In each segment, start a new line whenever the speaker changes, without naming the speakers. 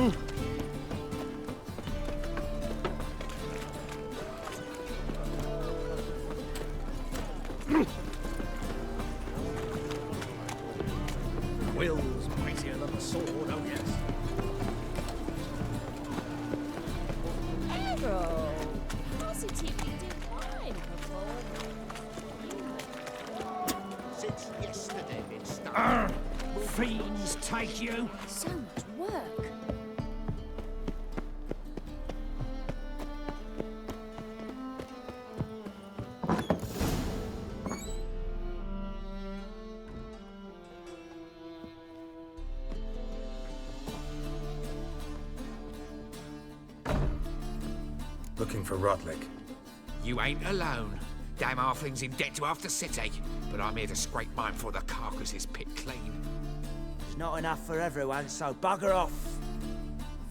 Will's mightier than the sword, oh yes.
Arrow! Positively divine
Since yesterday been started.
Fiends take you!
so much work.
Looking for Rotlick.
You ain't alone. Damn halfling's in debt to half the city. But I'm here to scrape mine before the carcass is picked clean.
There's not enough for everyone, so bugger off.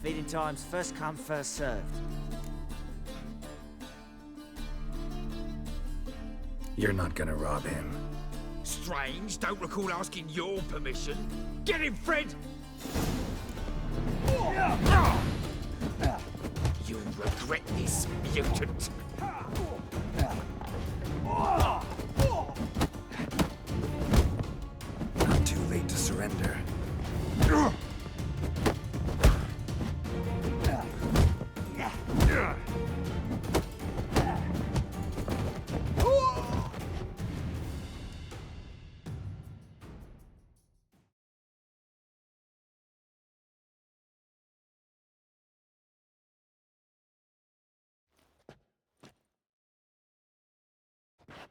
Feeding time's first come, first served.
You're not gonna rob him.
Strange, don't recall asking your permission. Get him, Fred! You'll regret this, mutant.
Not too late to surrender.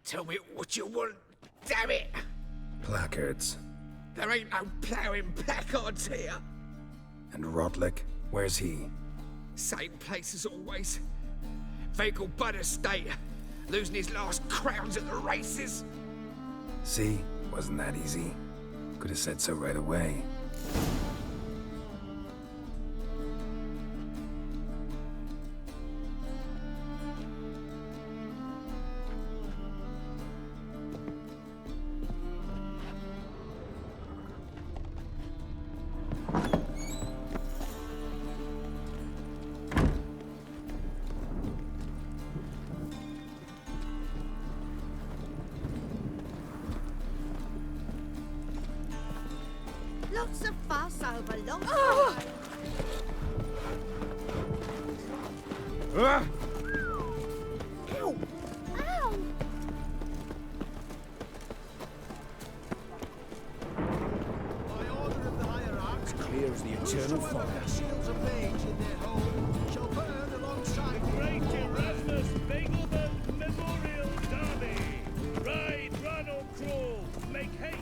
Tell me what you want, damn it!
Placards.
There ain't no ploughing placards here.
And Rotlick? Where's he?
Same place as always. Vehicle Bud Estate. Losing his last crowns at the races.
See? Wasn't that easy? Could have said so right away.
Lots of fuss over lots
Ow! Ow!
By order of the hierarchs,
Clear as the eternal fire.
shields of mage in their home shall burn alongside
Great Erasmus Begelman Memorial Derby. Ride, run or crawl. Make haste.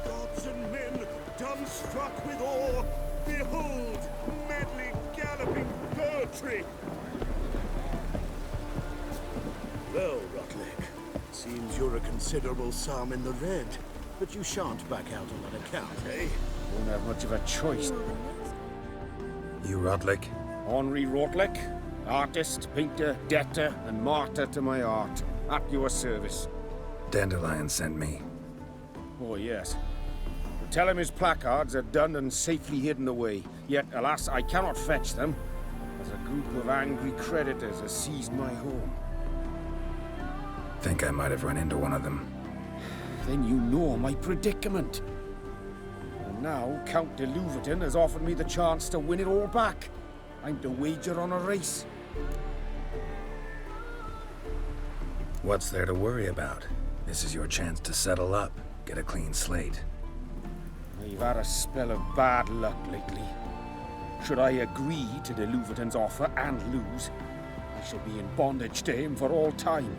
Gods and men, dumbstruck with awe, behold, medley galloping poetry.
Well, Rotlick, seems you're a considerable sum in the red, but you shan't back out on that account, eh?
Won't have much of a choice.
You Rotlick?
Henri Rotlick, artist, painter, debtor, and martyr to my art. At your service.
Dandelion sent me.
Oh, yes. Tell him his placards are done and safely hidden away. Yet, alas, I cannot fetch them, as a group of angry creditors has seized my home.
Think I might have run into one of them.
Then you know my predicament. And now, Count de Louverton has offered me the chance to win it all back. I'm to wager on a race.
What's there to worry about? This is your chance to settle up, get a clean slate.
I've had a spell of bad luck lately. Should I agree to de Louverton's offer and lose, I shall be in bondage to him for all time.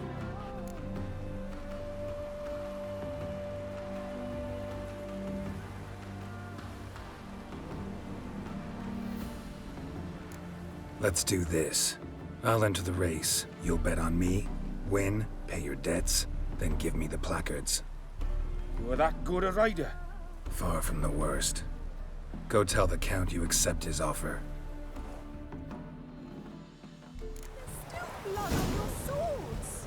Let's do this. I'll enter the race. You'll bet on me, win, pay your debts, then give me the placards.
You're that good a rider?
Far from the worst. Go tell the Count you accept his offer.
Still blood on your swords.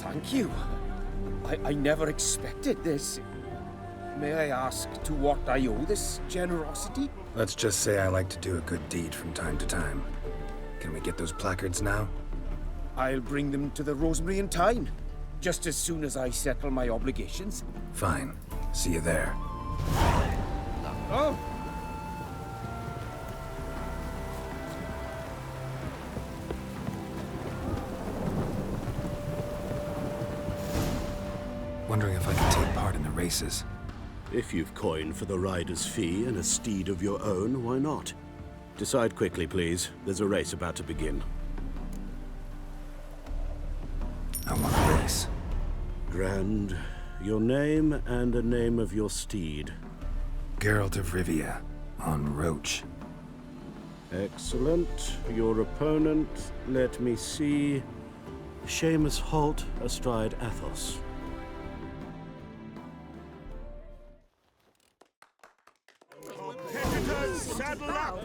Thank you. I never expected this. May I ask to what I owe this generosity?
Let's just say I like to do a good deed from time to time. Can we get those placards now?
I'll bring them to the Rosemary in time, just as soon as I settle my obligations.
Fine. See you there.
Oh!
Wondering if I can take part in the races.
If you've coin for the rider's fee and a steed of your own, why not? Decide quickly, please. There's a race about to begin.
I want a race.
Grand. Your name and the name of your steed.
Geralt of Rivia, on Roach.
Excellent. Your opponent, let me see. Seamus Holt astride Athos.
Competitors, saddle up!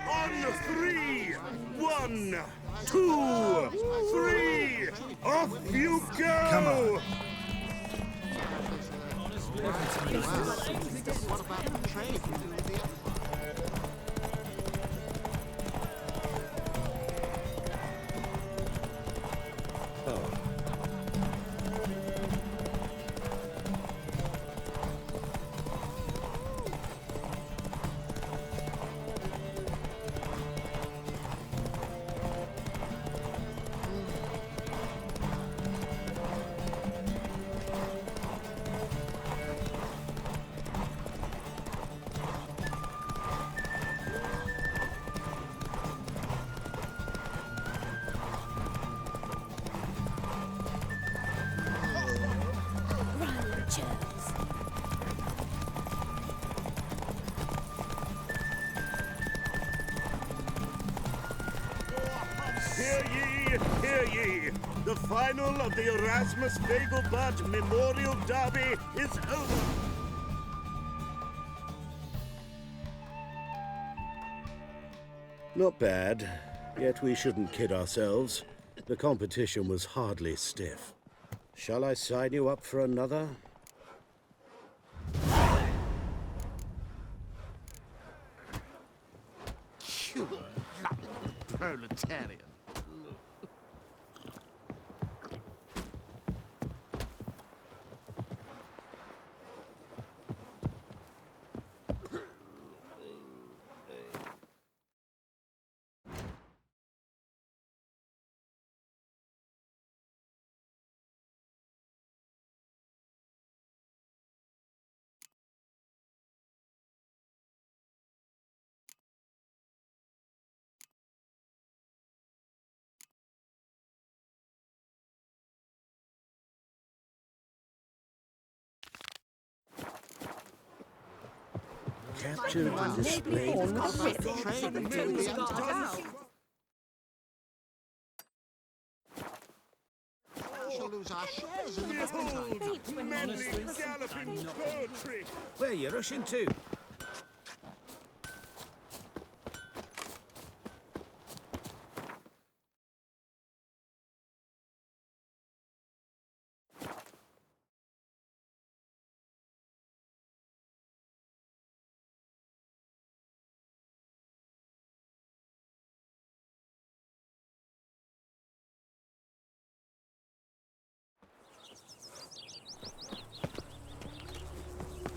On 3! 1, 2, 3! Off you go!
Come on.
Run, Charles.
Hear ye, hear ye! The final of the Erasmus Nagelbart Memorial Derby is over!
Not bad. Yet we shouldn't kid ourselves. The competition was hardly stiff. Shall I sign you up for another?
You bloody proletarian.
Captured and displayed.
Shall lose our shares in the
Behold, manly galloping poetry!
Where you rushing to?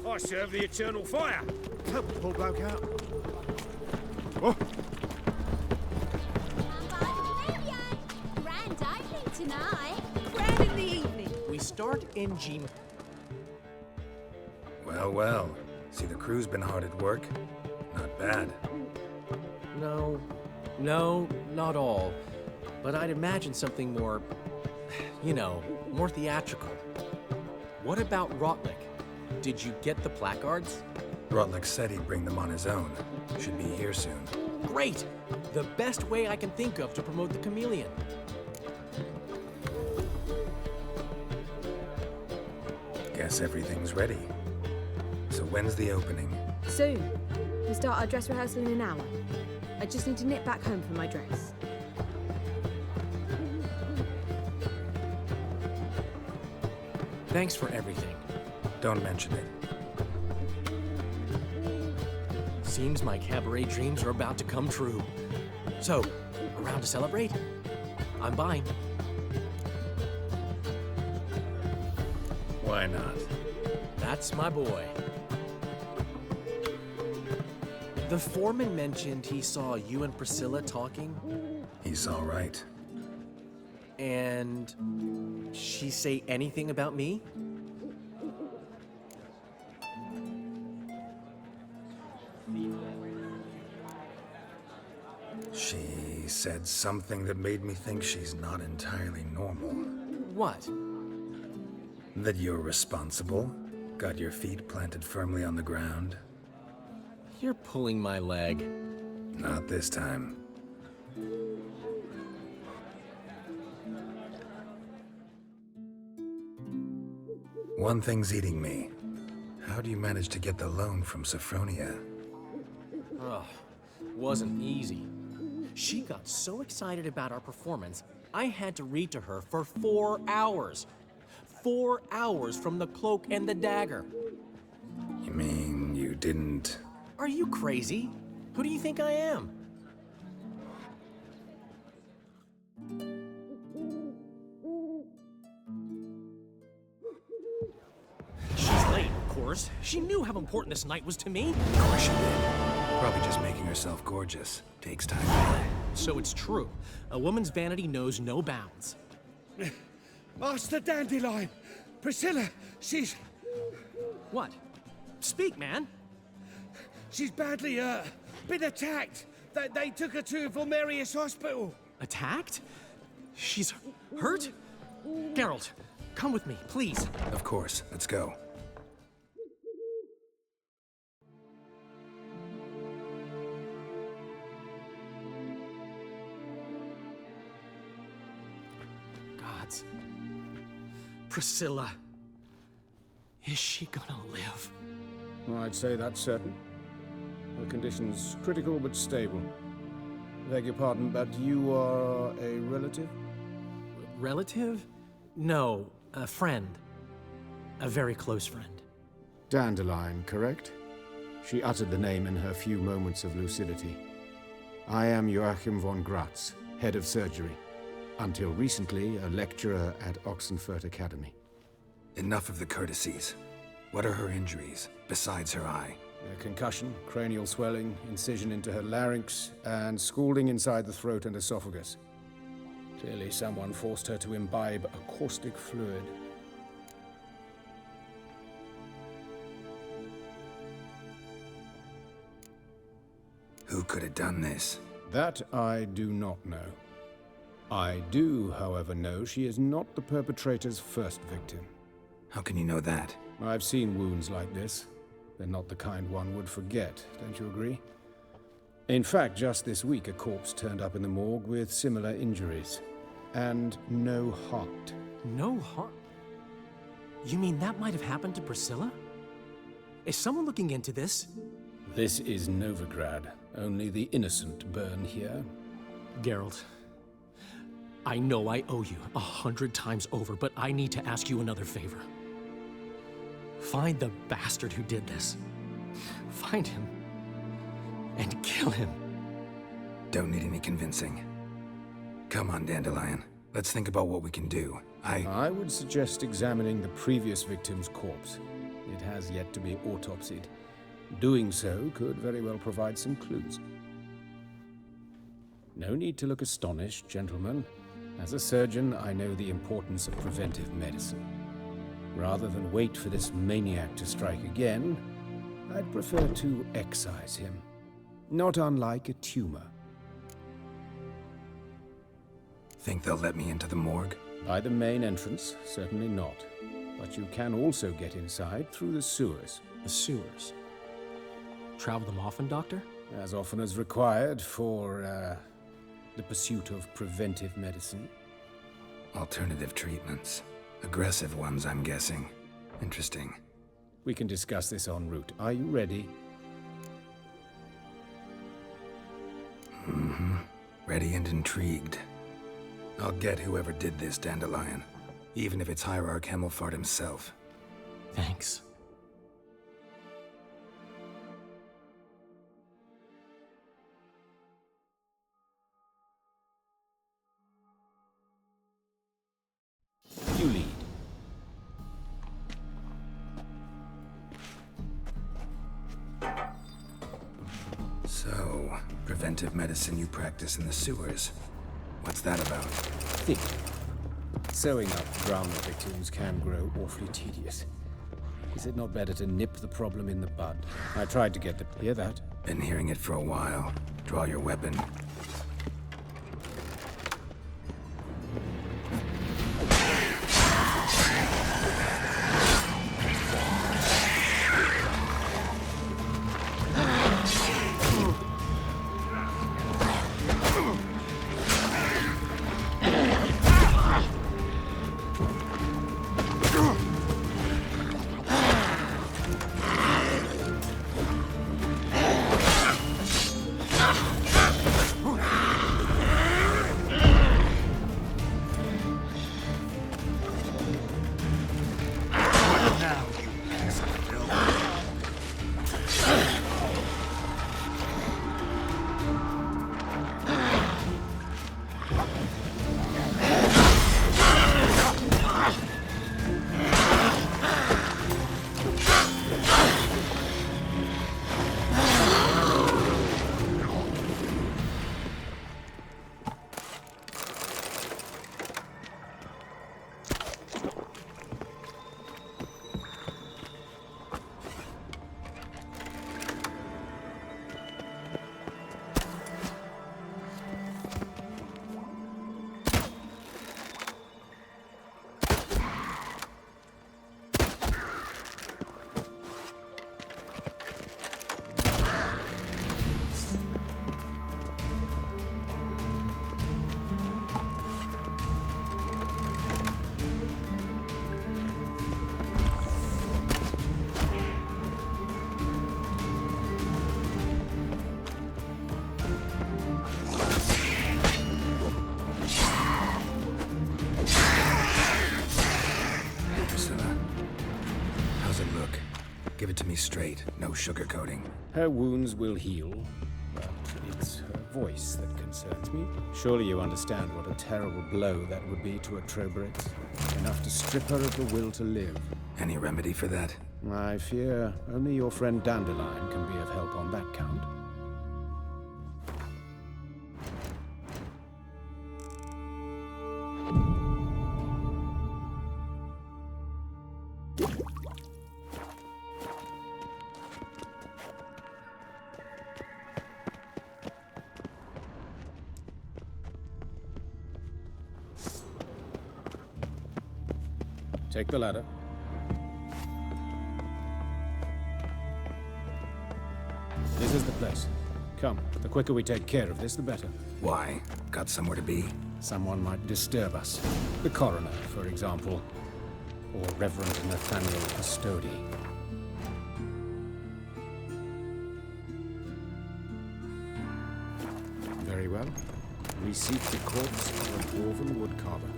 I serve the eternal fire.
Help the poor bloke out.
Oh,
Grand opening tonight.
Grand in the evening. We start in G.
Well, well. See, the crew's been hard at work. Not bad.
No, not all. But I'd imagine something more, more theatrical. What about Rotlick? Did you get the placards?
Rotlick said he'd bring them on his own. Should be here soon.
Great! The best way I can think of to promote the chameleon.
Guess everything's ready. So when's the opening?
Soon. We start our dress rehearsal in an hour. I just need to nip back home for my dress.
Thanks for everything.
Don't mention it.
Seems my cabaret dreams are about to come true. So, around to celebrate? I'm buying.
Why not?
That's my boy. The foreman mentioned he saw you and Priscilla talking,
He's all right.
and she say anything about me?
She said something that made me think she's not entirely normal.
What?
That you're responsible, got your feet planted firmly on the ground.
You're pulling my leg.
Not this time. One thing's eating me. How do you manage to get the loan from Sophronia?
Ugh, wasn't easy. She got so excited about our performance, I had to read to her for 4 hours. 4 hours from the Cloak and the Dagger.
You mean you didn't...
Are you crazy? Who do you think I am? She's late, of course. She knew how important this night was to me.
Of course she did. Probably just making herself gorgeous. Takes time.
So it's true. A woman's vanity knows no bounds.
Master Dandelion! Priscilla, she's
What? Speak, man.
badly, been attacked. They took her to Vulmerius Hospital.
Attacked? She's hurt? Geralt, come with me, please.
Of course. Let's go.
Gods. Priscilla. Is she gonna live?
I'd say that's certain. Her condition's critical but stable. Beg your pardon, but you are a relative?
Relative? No, a friend. A very close friend.
Dandelion, correct? She uttered the name in her few moments of lucidity. I am Joachim von Gratz, head of surgery. Until recently, a lecturer at Oxenfurt Academy.
Enough of the courtesies. What are her injuries, besides her eye?
A concussion, cranial swelling, incision into her larynx, and scalding inside the throat and esophagus. Clearly someone forced her to imbibe a caustic fluid.
Who could have done this?
That I do not know. I do, however, know she is not the perpetrator's first victim.
How can you know that?
I've seen wounds like this. They're not the kind one would forget, don't you agree? In fact, just this week, a corpse turned up in the morgue with similar injuries. And no heart.
No heart? You mean that might have happened to Priscilla? Is someone looking into this?
This is Novigrad. Only the innocent burn here.
Geralt, I know I owe you 100 times over, but I need to ask you another favor. Find the bastard who did this. Find him. And kill him.
Don't need any convincing. Come on, Dandelion. Let's think about what we can do.
I would suggest examining the previous victim's corpse. It has yet to be autopsied. Doing so could very well provide some clues. No need to look astonished, gentlemen. As a surgeon, I know the importance of preventive medicine. Rather than wait for this maniac to strike again, I'd prefer to excise him. Not unlike a tumor.
Think they'll let me into the morgue?
By the main entrance, certainly not. But you can also get inside through the sewers.
The sewers. Travel them often, Doctor?
As often as required for, the pursuit of preventive medicine.
Alternative treatments. Aggressive ones, I'm guessing. Interesting.
We can discuss this en route. Are you ready?
Mm-hmm. Ready and intrigued. I'll get whoever did this, Dandelion. Even if it's Hierarch Hemmelfart himself.
Thanks.
You lead.
So, preventive medicine you practice in the sewers. What's that about?
Think. Sewing up drowner victims can grow awfully tedious. Is it not better to nip the problem in the bud? I tried to get the... Hear that?
Been hearing it for a while. Draw your weapon. Give it to me straight, no sugarcoating.
Her wounds will heal, but it's her voice that concerns me. Surely you understand what a terrible blow that would be to a Trobrex. Enough to strip her of the will to live.
Any remedy for that?
I fear only your friend Dandelion can be of help on that count. Take the ladder. This is the place. Come, the quicker we take care of this, the better.
Why? Got somewhere to be?
Someone might disturb us. The coroner, for example. Or Reverend Nathaniel Custody. Very well. We seek the corpse of a dwarven woodcarver.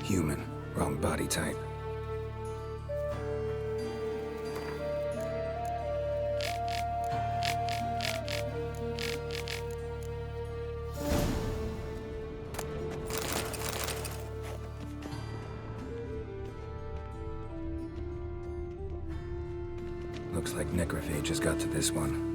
Human. Wrong body type. Looks like necrophage has got to this one.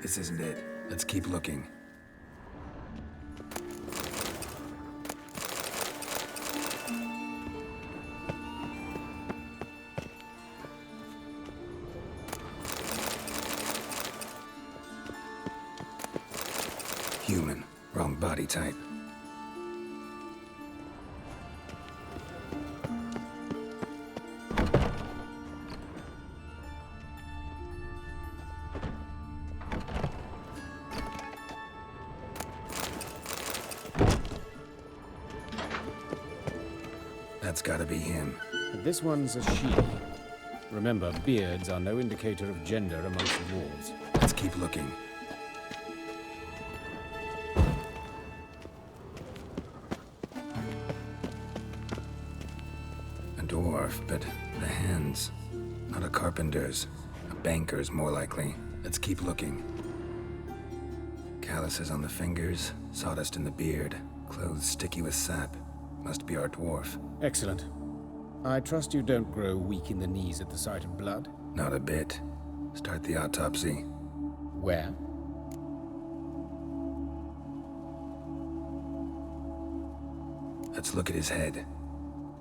This isn't it. Let's keep looking. Human. Wrong body type. That's gotta be him.
But this one's a she. Remember, beards are no indicator of gender amongst the dwarves.
Let's keep looking. A dwarf, but the hands. Not a carpenter's. A banker's, more likely. Let's keep looking. Calluses on the fingers, sawdust in the beard, clothes sticky with sap. Must be our dwarf.
Excellent. I trust you don't grow weak in the knees at the sight of blood?
Not a bit. Start the autopsy.
Where?
Let's look at his head.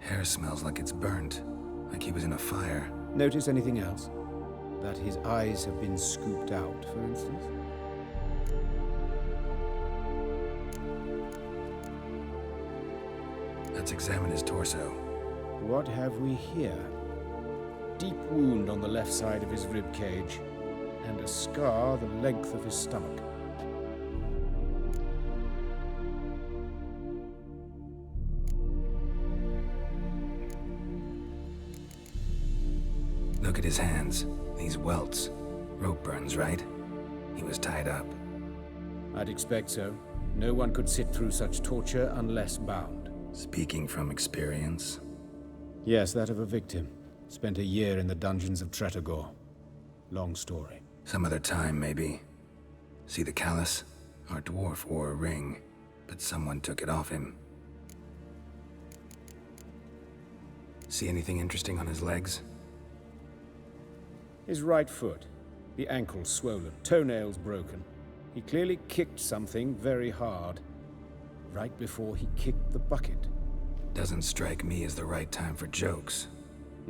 Hair smells like it's burnt, like he was in a fire.
Notice anything else? That his eyes have been scooped out, for instance?
Let's examine his torso.
What have we here? Deep wound on the left side of his rib cage, and a scar the length of his stomach.
Look at his hands. These welts. Rope burns, right? He was tied up.
I'd expect so. No one could sit through such torture unless bound.
Speaking from experience?
Yes, that of a victim. Spent a year in the dungeons of Tretogor. Long story.
Some other time, maybe. See the callus? Our dwarf wore a ring, but someone took it off him. See anything interesting on his legs?
His right foot. The ankle swollen, toenails broken. He clearly kicked something very hard. Right before he kicked the bucket.
Doesn't strike me as the right time for jokes.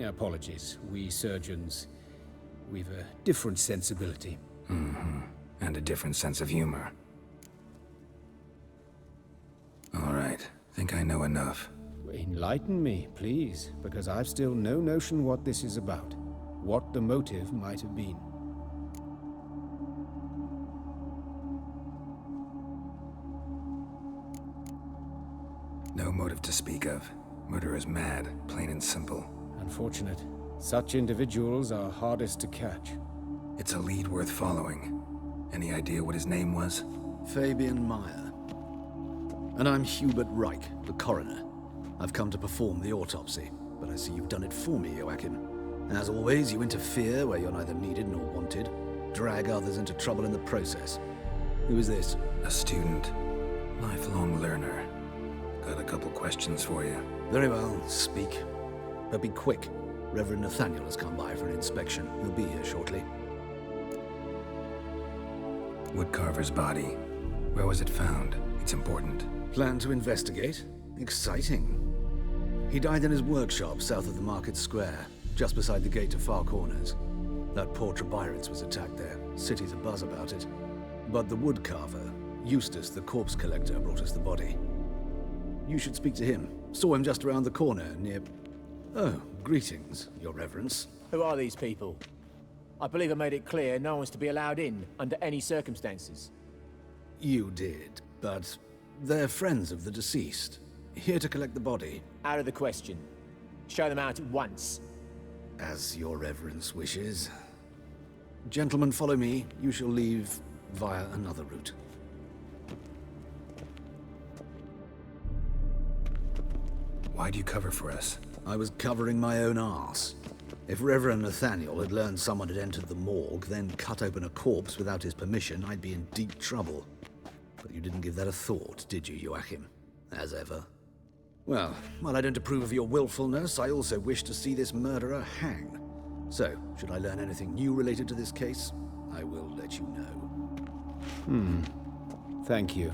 Apologies. We surgeons, we've a different sensibility.
Mm-hmm. And a different sense of humor. All right. Think I know enough.
Enlighten me, please, because I've still no notion what this is about. What the motive might have been.
No motive to speak of. Murder is mad, plain and simple.
Unfortunate. Such individuals are hardest to catch.
It's a lead worth following. Any idea what his name was?
Fabian Meyer. And I'm Hubert Reich, the coroner. I've come to perform the autopsy, but I see you've done it for me, Joachim. As always, you interfere where you're neither needed nor wanted. Drag others into trouble in the process. Who is this?
A student. Lifelong learner. Got a couple questions for you.
Very well, speak. But be quick. Reverend Nathaniel has come by for an inspection. He'll be here shortly.
Woodcarver's body. Where was it found? It's important.
Plan to investigate? Exciting. He died in his workshop south of the market square, just beside the gate to Far Corners. That poor Trebirans was attacked there. City's abuzz about it. But the woodcarver, Eustace the corpse collector, brought us the body. You should speak to him. Saw him just around the corner near... Oh, greetings, Your Reverence.
Who are these people? I believe I made it clear no one's to be allowed in under any circumstances.
You did, but they're friends of the deceased. Here to collect the body.
Out of the question. Show them out at once.
As Your Reverence wishes. Gentlemen, follow me. You shall leave via another route.
Why do you cover for us?
I was covering my own arse. If Reverend Nathaniel had learned someone had entered the morgue, then cut open a corpse without his permission, I'd be in deep trouble. But you didn't give that a thought, did you, Joachim? As ever. Well, while I don't approve of your willfulness, I also wish to see this murderer hang. So, should I learn anything new related to this case, I will let you know.
Thank you.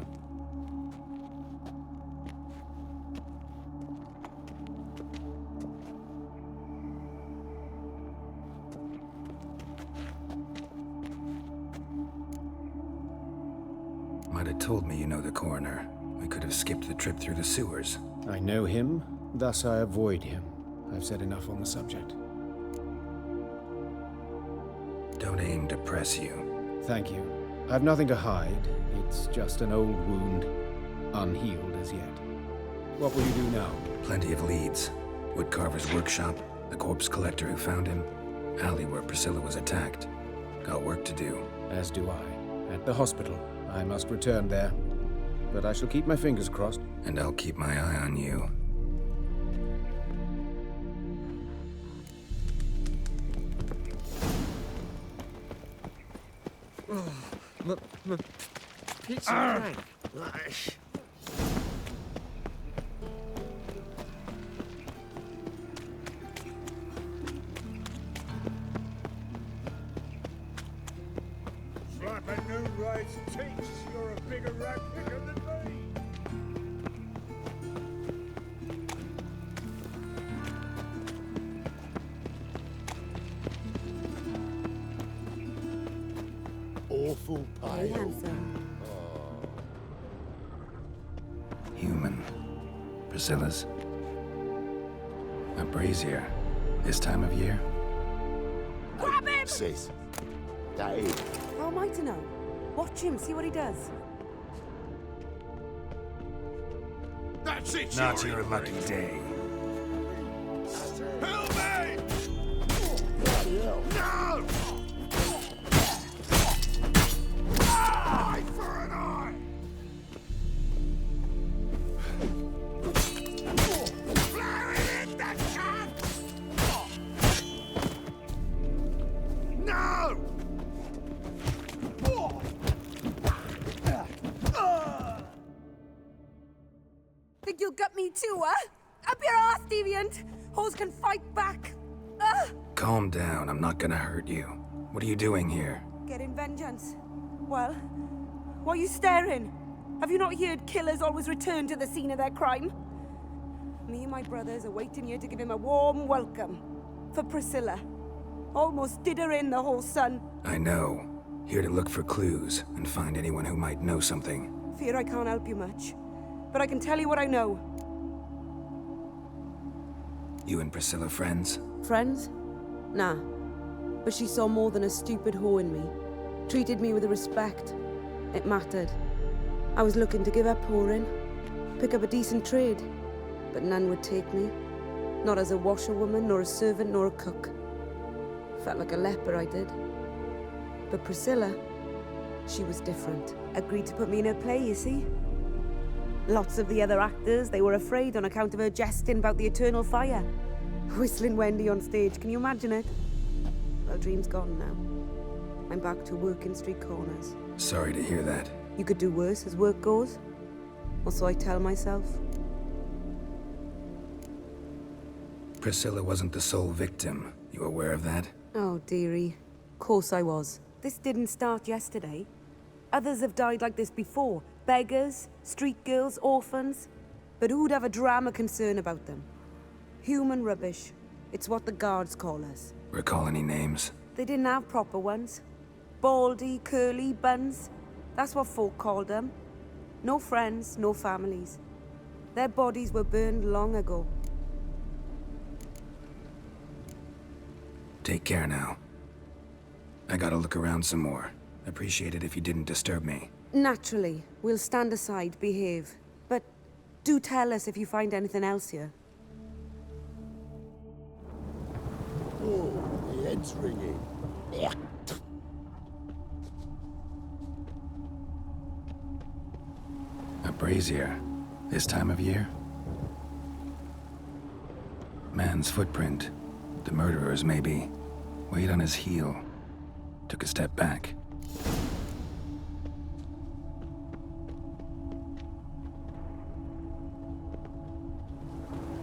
Might have told me you know the coroner. We could have skipped the trip through the sewers.
I know him, thus I avoid him. I've said enough on the subject.
Don't aim to press you.
Thank you. I've nothing to hide. It's just an old wound, unhealed as yet. What will you do now?
Plenty of leads. Woodcarver's workshop, the corpse collector who found him, alley where Priscilla was attacked. Got work to do.
As do I. At the hospital. I must return there. But I shall keep my fingers crossed.
And I'll keep my eye on you.
Pizza Frank.
Slap a new rice takes. You're a bigger rat picker than me. Awful
Very
pile.
handsome.
Human. Priscilla's. A brazier. This time of year?
Grab him!
Sis. Dave.
How am I to know? Watch him, see what he does.
That's it,
Not your lucky day.
Help me!
Bloody hell.
No! Eye for an eye! Flare it in, that cat! No!
Think you'll gut me too, huh? Up your ass, deviant! Hoes can fight back.
Calm down, I'm not gonna hurt you. What are you doing here?
Getting vengeance. Well, why are you staring? Have you not heard killers always return to the scene of their crime? Me and my brothers are waiting here to give him a warm welcome. For Priscilla. Almost did her in, the whole son.
I know. Here to look for clues and find anyone who might know something.
Fear I can't help you much. But I can tell you what I know.
You and Priscilla friends?
Friends? Nah. But she saw more than a stupid whore in me. Treated me with respect. It mattered. I was looking to give up whoring. Pick up a decent trade. But none would take me. Not as a washerwoman, nor a servant, nor a cook. Felt like a leper, I did. But Priscilla, she was different. Agreed to put me in her play, you see? Lots of the other actors, they were afraid on account of her jesting about the eternal fire. Whistling Wendy on stage, can you imagine it? Well, dream's gone now. I'm back to working street corners.
Sorry to hear that.
You could do worse as work goes. Or so I tell myself.
Priscilla wasn't the sole victim. You aware of that?
Oh, dearie. Course I was. This didn't start yesterday. Others have died like this before. Beggars, street girls, orphans. But who'd have a drama concern about them? Human rubbish. It's what the guards call us.
Recall any names?
They didn't have proper ones. Baldy, curly, buns. That's what folk called them. No friends, no families. Their bodies were burned long ago.
Take care now. I gotta look around some more. Appreciate it if you didn't disturb me.
Naturally, we'll stand aside, behave. But do tell us if you find anything else here.
Oh, the head's ringing.
A brazier. This time of year? Man's footprint. The murderer's, maybe. Weight on his heel. Took a step back.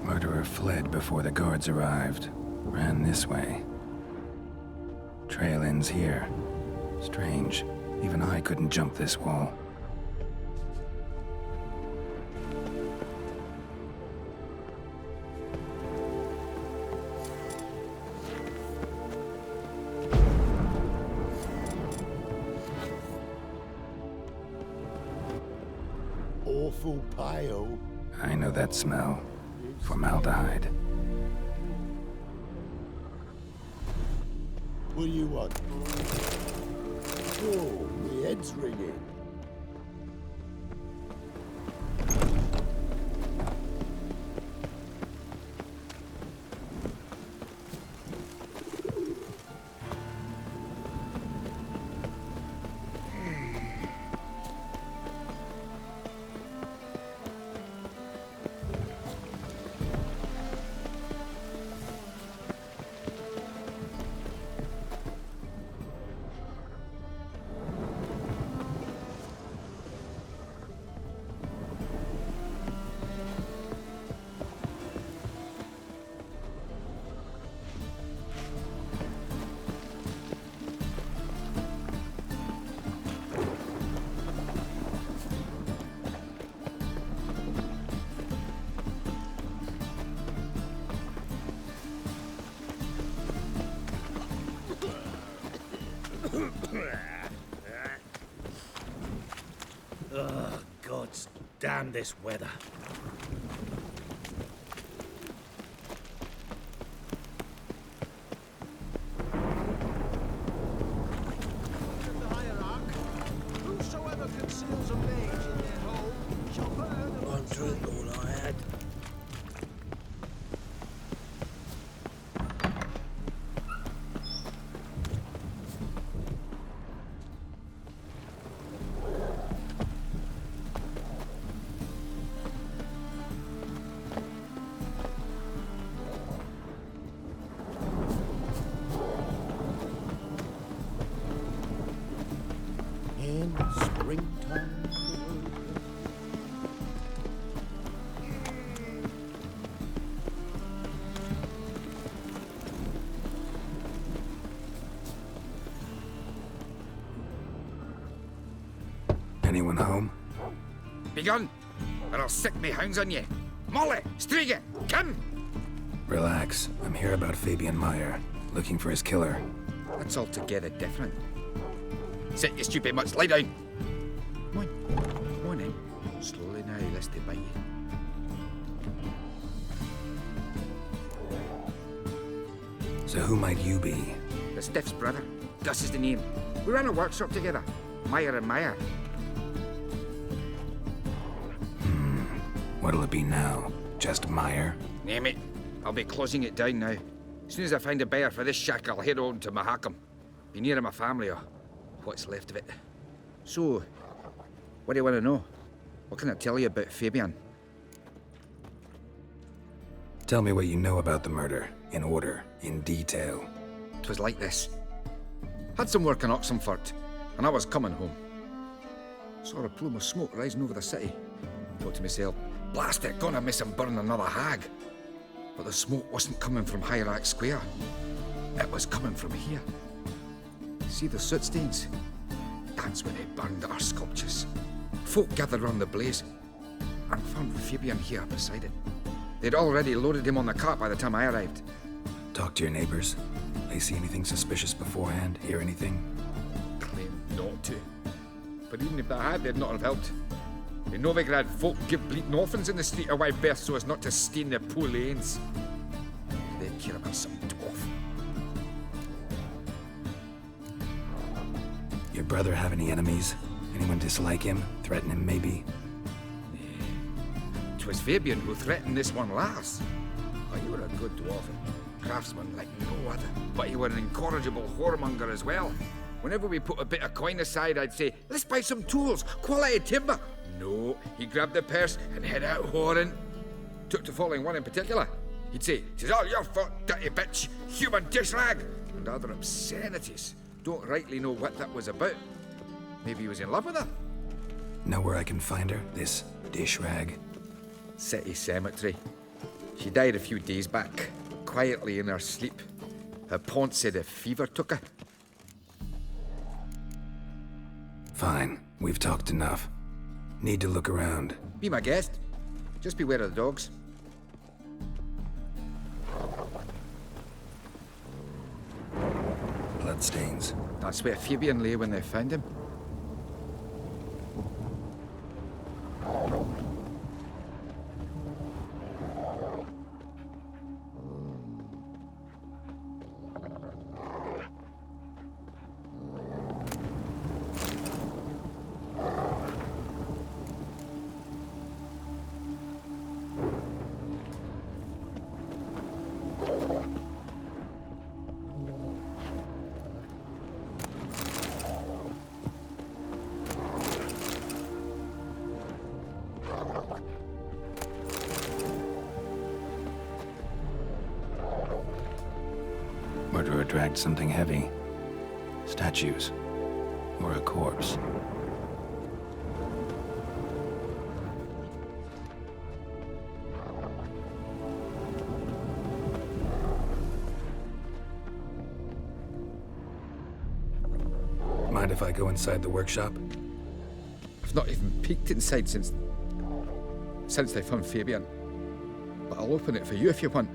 Murderer fled before the guards arrived. Ran this way. Trail ends here. Strange. Even I couldn't jump this wall.
Awful pale.
I know that smell. Formaldehyde.
What do you want? Oh, the head's ringing.
Ugh, God damn this weather.
Whosoever conceals a mage in their home shall burn.
One drink, all I had. In springtime.
Anyone home?
Begun, or I'll sick me hounds on you. Molly, Striga, come!
Relax. I'm here about Fabian Meyer. Looking for his killer.
That's altogether different. Sit, you stupid mutts, lie down. Come on, come on in. Slowly now, lest they bite you.
So who might you be?
The Stiff's brother. Gus is the name. We ran a workshop together. Meyer and Meyer.
What'll it be now? Just Meyer?
Name it. I'll be closing it down now. As soon as I find a buyer for this shack, I'll head on to Mahakam. Be near my family or what's left of it. So, what do you want to know? What can I tell you about Fabian?
Tell me what you know about the murder. In order. In detail.
'Twas like this. Had some work in Oxenfurt, and I was coming home. Saw a plume of smoke rising over the city. Thought to myself, blast it, gonna miss him burn another hag. But the smoke wasn't coming from Hierarch Square. It was coming from here. See the soot stains? That's where they burned our sculptures. Folk gathered round the blaze, and found Fabian here beside it. They'd already loaded him on the cart by the time I arrived.
Talk to your neighbors. They see anything suspicious beforehand? Hear anything?
Claimed not to. But even if they had, they'd not have helped. In Novigrad, folk give bleating orphans in the street a wide berth so as not to stain their poor lanes. They care about some dwarf.
Your brother have any enemies? Anyone dislike him? Threaten him, maybe?
'Twas Fabian who threatened this one last. Oh, you were a good dwarf, craftsman like no other. But you were an incorrigible whoremonger as well. Whenever we put a bit of coin aside, I'd say, let's buy some tools, quality timber. No, he grabbed the purse and head out whoring. Took to following one in particular. He'd say, "'Tis all your fault, dirty bitch, human dish rag," and other obscenities. Don't rightly know what that was about. Maybe he was in love with her?
Know where I can find her, this dish rag?
City cemetery. She died a few days back, quietly in her sleep. Her pont said a fever took her.
Fine, we've talked enough. Need to look around.
Be my guest. Just beware of the dogs.
Bloodstains.
That's where Fabian lay when they found him.
Murderer dragged something heavy. Statues. Or a corpse. Mind if I go inside the workshop?
I've not even peeked inside since they found Fabian. But I'll open it for you if you want.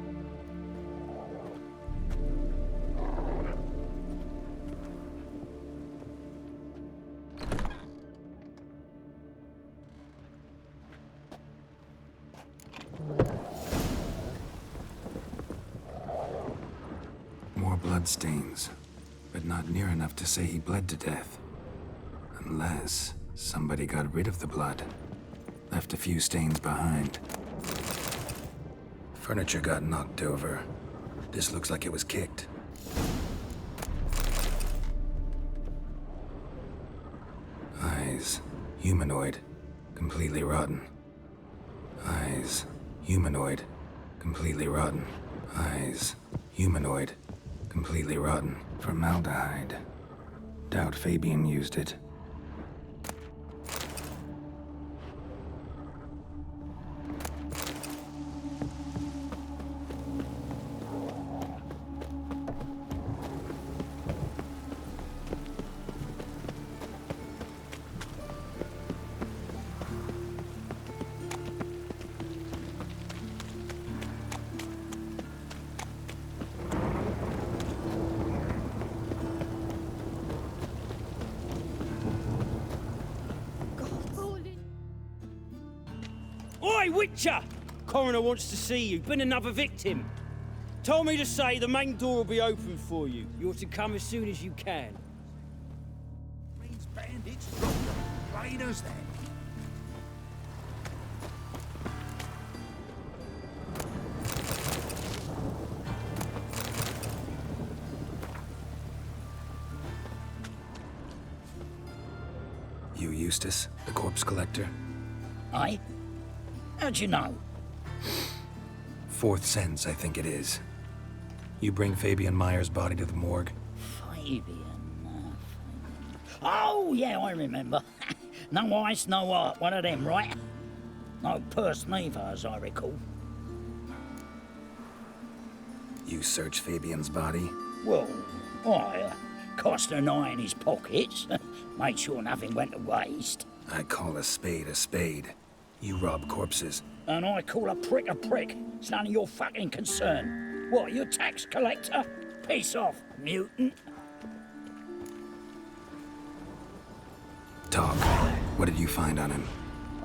More bloodstains, but not near enough to say he bled to death. Unless somebody got rid of the blood. Left a few stains behind. Furniture got knocked over. This looks like it was kicked. Eyes. Humanoid. Completely rotten. Eyes. Humanoid. Completely rotten. Eyes. Humanoid. Completely rotten. Formaldehyde. Doubt Fabian used it.
Oi, Witcher! Coroner wants to see you. Been another victim. Told me to say the main door will be open for you. You're to come as soon as you can.
Means bandits dropped them. Plain as that.
You Eustace, the corpse collector?
Aye? How'd you know?
Fourth sense, I think it is. You bring Fabian Meyer's body to the morgue?
Fabian. Oh, yeah, I remember. No eyes, no art. One of them, right? No purse neither, as I recall.
You search Fabian's body?
Well, I cast an eye in his pockets. Made sure nothing went to waste.
I call a spade a spade. You rob corpses.
And I call a prick a prick. It's none of your fucking concern. What, you tax collector? Piss off, mutant.
Talk. What did you find on him?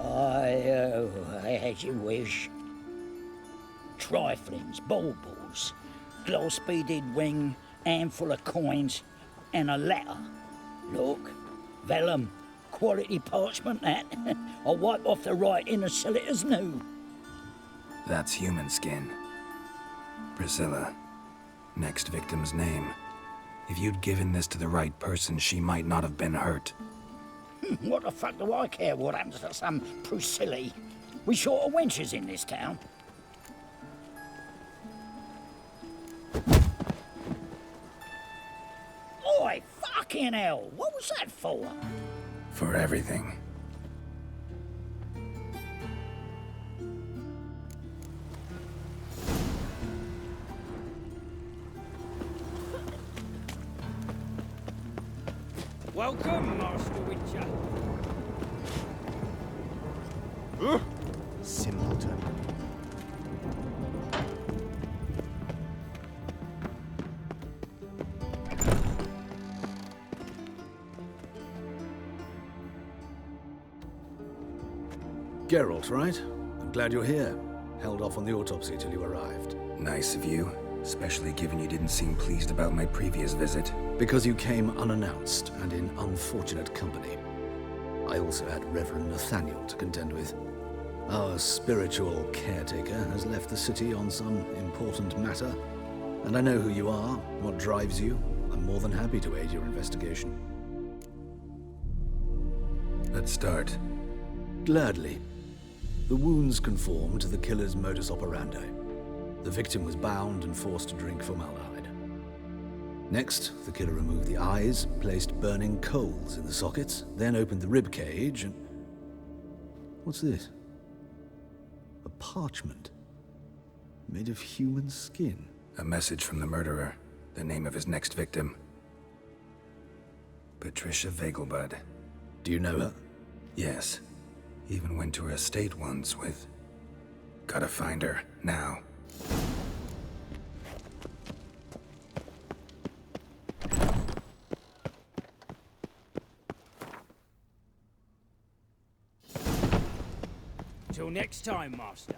As you wish. Triflings, baubles, glass-beaded ring, handful of coins, and a letter. Look, vellum, quality parchment that. I'll wipe off the writing and sell it as new.
That's human skin. Priscilla. Next victim's name. If you'd given this to the right person, she might not have been hurt.
What the fuck do I care what happens to some Priscilla? We short of wenches in this town. Oi, fucking hell! What was that for?
For everything.
Welcome, Master Witcher.
Simpleton.
Geralt, right? I'm glad you're here. Held off on the autopsy till you arrived.
Nice of you, especially given you didn't seem pleased about my previous visit.
Because you came unannounced and in unfortunate company. I also had Reverend Nathaniel to contend with. Our spiritual caretaker has left the city on some important matter, and I know who you are, what drives you. I'm more than happy to aid your investigation.
Let's start.
Gladly. The wounds conform to the killer's modus operandi. The victim was bound and forced to drink formaldehyde. Next, the killer removed the eyes, placed burning coals in the sockets, then opened the rib cage and... What's this? A parchment. Made of human skin.
A message from the murderer. The name of his next victim. Patricia Vegelbud.
Do you know her?
Yes. Even went to her estate once with... Gotta find her, now.
Till next time, Master.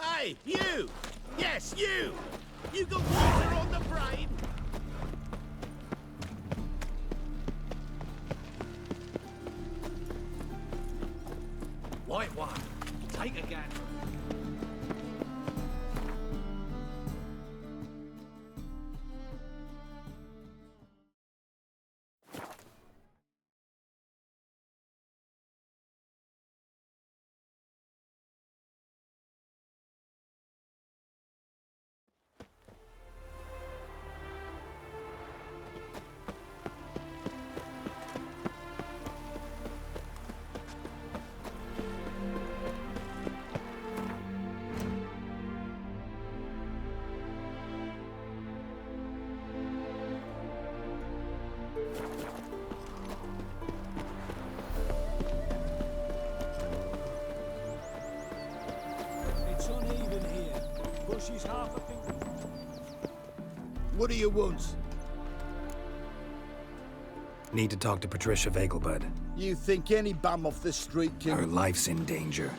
Hey, you! Yes, you! You got water on the brain?
White one. Take a gander.
It's uneven here. Bushes half a finger.
What do you want?
Need to talk to Patricia Vegelbud.
You think any bum off the street can...
Her life's in danger.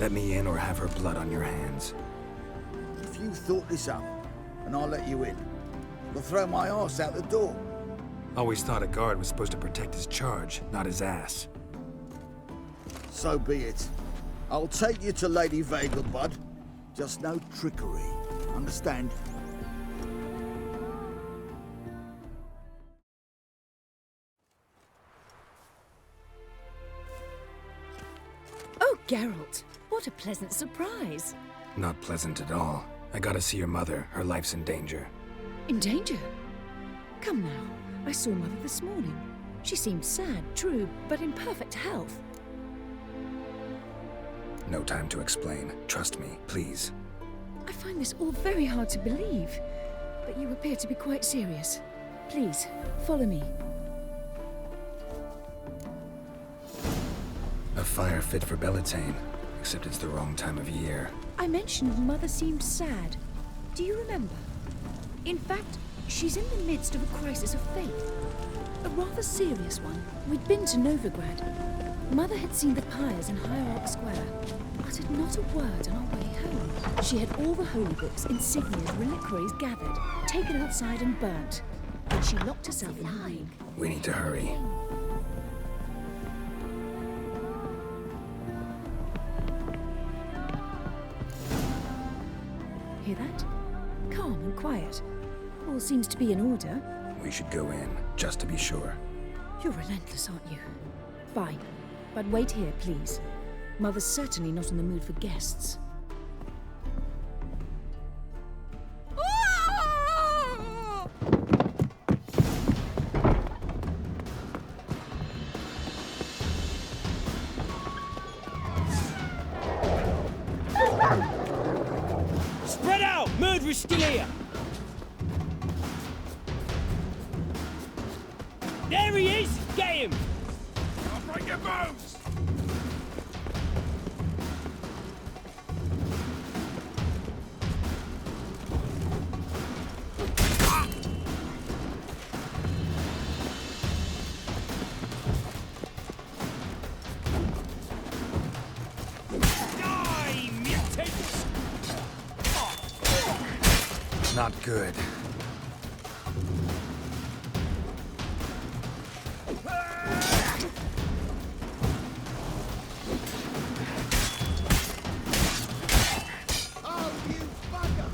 Let me in or have her blood on your hands.
If you thought this up, and I'll let you in, you'll throw my ass out the door.
Always thought a guard was supposed to protect his charge, not his ass.
So be it. I'll take you to Lady Vegelbud. Just no trickery. Understand?
Oh, Geralt, what a pleasant surprise.
Not pleasant at all. I gotta see your mother. Her life's in danger.
In danger? Come now, I saw Mother this morning. She seemed sad, true, but in perfect health.
No time to explain. Trust me, please.
I find this all very hard to believe, but you appear to be quite serious. Please, follow me.
A fire fit for Bellatane, except it's the wrong time of year.
I mentioned Mother seemed sad. Do you remember? In fact, she's in the midst of a crisis of faith. A rather serious one. We'd been to Novigrad. Mother had seen the pyres in Hierarch Square, uttered not a word on our way home. She had all the holy books, insignias, reliquaries gathered, taken outside and burnt. And she locked herself in the wing.
We need to hurry.
Hear that? Calm and quiet. All seems to be in order.
We should go in, just to be sure.
You're relentless, aren't you? Fine. But wait here, please. Mother's certainly not in the mood for guests.
Spread out! Murderer's still here! There he is! Get him!
I'll break your bones!
Die, mutants!
Not good.
Oh, you bugger!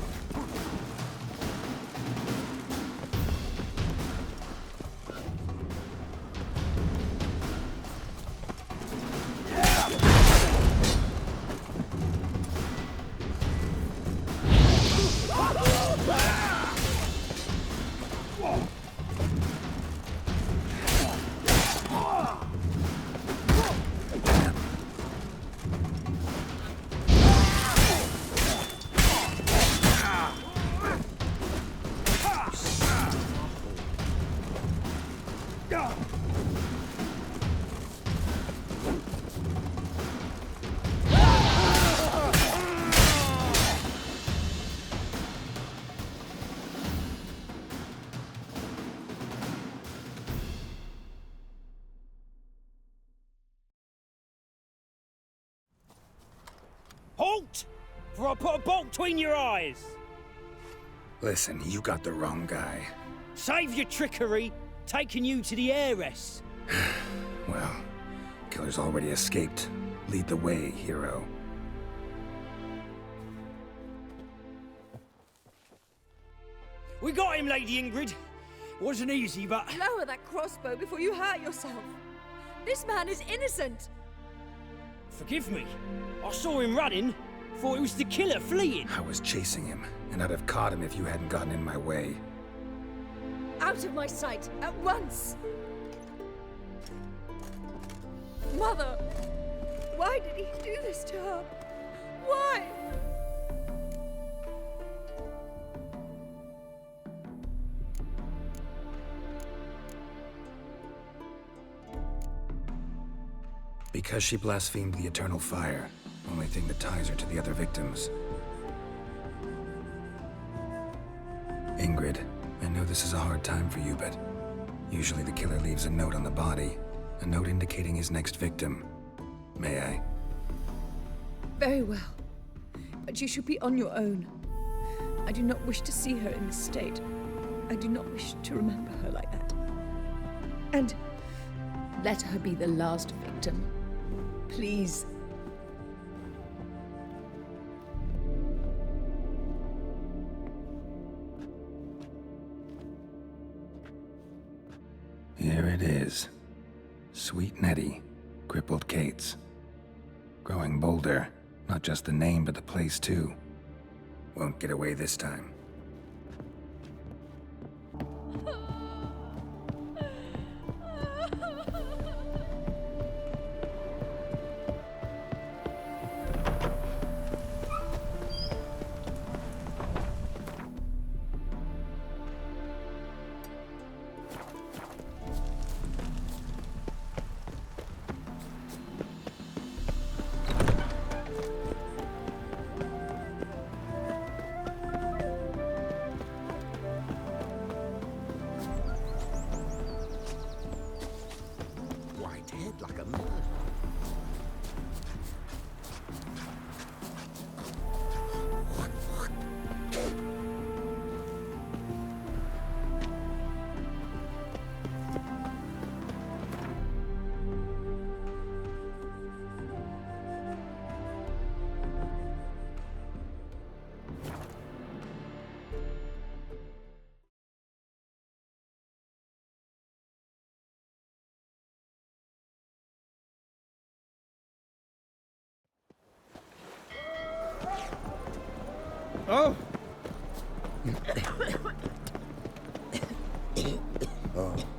Halt! For I put a bolt between your eyes!
Listen, you got the wrong guy.
Save your trickery, taking you to the heiress.
Well, killer's already escaped. Lead the way, hero.
We got him, Lady Ingrid. Wasn't easy, but...
Lower that crossbow before you hurt yourself. This man is innocent.
Forgive me. I saw him running. Thought it was the killer fleeing.
I was chasing him, and I'd have caught him if you hadn't gotten in my way.
Out of my sight, at once! Mother! Why did he do this to her? Why?
Because she blasphemed the eternal fire. Only thing that ties her to the other victims. Ingrid, I know this is a hard time for you, but usually the killer leaves a note on the body. A note indicating his next victim. May I?
Very well. But you should be on your own. I do not wish to see her in this state. I do not wish to remember her like that. And let her be the last victim. Please.
Here it is. Sweet Nettie, crippled Kate's. Growing bolder, not just the name but the place too. Won't get away this time.
looked like a...
Oh!
Oh.